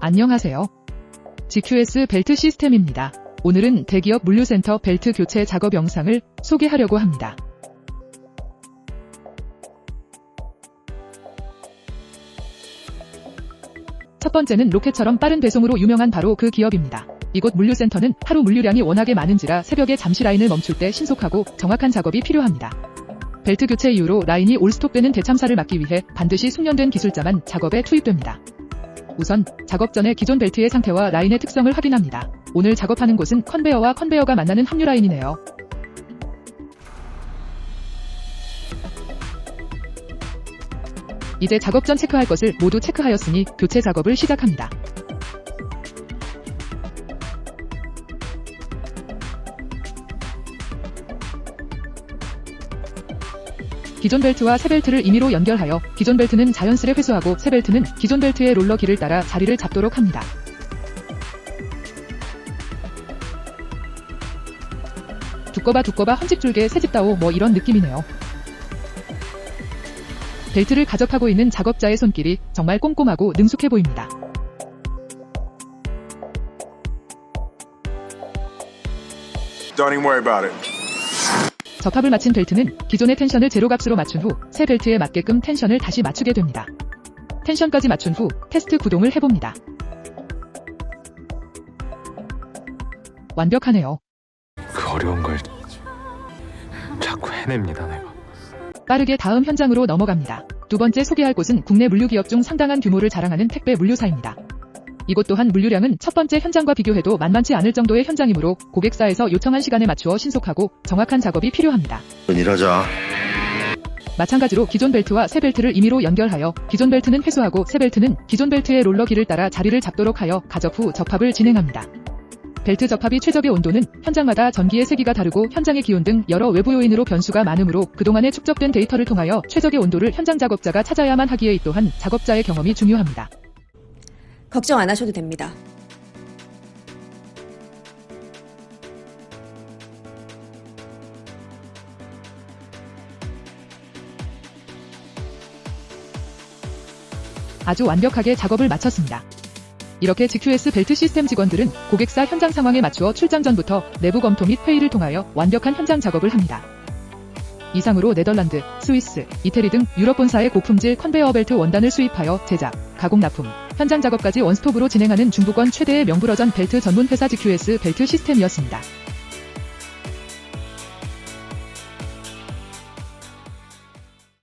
안녕하세요. GQS 벨트 시스템입니다. 오늘은 대기업 물류센터 벨트 교체 작업 영상을 소개하려고 합니다. 첫 번째는 로켓처럼 빠른 배송으로 유명한 바로 그 기업입니다. 이곳 물류센터는 하루 물류량이 워낙에 많은지라 새벽에 잠시 라인을 멈출 때 신속하고 정확한 작업이 필요합니다. 벨트 교체 이후로 라인이 올스톱되는 대참사를 막기 위해 반드시 숙련된 기술자만 작업에 투입됩니다. 우선 작업 전에 기존 벨트의 상태와 라인의 특성을 확인합니다. 오늘 작업하는 곳은 컨베어와 컨베어가 만나는 합류 라인이네요. 이제 작업 전 체크할 것을 모두 체크하였으니 교체 작업을 시작합니다. 기존 벨트와 새 벨트를 임의로 연결하여 기존 벨트는 자연스레 회수하고 새 벨트는 기존 벨트의 롤러 길을 따라 자리를 잡도록 합니다. 두꺼봐 헌집줄개 새집다오 뭐 이런 느낌이네요. 벨트를 가접하고 있는 작업자의 손길이 정말 꼼꼼하고 능숙해 보입니다. Don't even worry about it. 접합을 마친 벨트는 기존의 텐션을 제로 값으로 맞춘 후 새 벨트에 맞게끔 텐션을 다시 맞추게 됩니다. 텐션까지 맞춘 후 테스트 구동을 해봅니다. 완벽하네요. 그 어려운 걸 자꾸 해냅니다, 내가. 빠르게 다음 현장으로 넘어갑니다. 두 번째 소개할 곳은 국내 물류기업 중 상당한 규모를 자랑하는 택배 물류사입니다. 이곳 또한 물류량은 첫 번째 현장과 비교해도 만만치 않을 정도의 현장이므로 고객사에서 요청한 시간에 맞추어 신속하고 정확한 작업이 필요합니다. 일하자. 마찬가지로 기존 벨트와 새 벨트를 임의로 연결하여 기존 벨트는 회수하고 새 벨트는 기존 벨트의 롤러 길을 따라 자리를 잡도록 하여 가접 후 접합을 진행합니다. 벨트 접합이 최적의 온도는 현장마다 전기의 세기가 다르고 현장의 기온 등 여러 외부 요인으로 변수가 많으므로 그동안에 축적된 데이터를 통하여 최적의 온도를 현장 작업자가 찾아야만 하기에 이 또한 작업자의 경험이 중요합니다. 걱정 안 하셔도 됩니다. 아주 완벽하게 작업을 마쳤습니다. 이렇게 GQS 벨트 시스템 직원들은 고객사 현장 상황에 맞추어 출장 전부터 내부 검토 및 회의를 통하여 완벽한 현장 작업을 합니다. 이상으로 네덜란드, 스위스, 이태리 등 유럽 본사의 고품질 컨베어 벨트 원단을 수입하여 제작, 가공 납품, 현장 작업까지 원스톱으로 진행하는 중부권 최대의 명불허전 벨트 전문 회사 GQS 벨트 시스템이었습니다.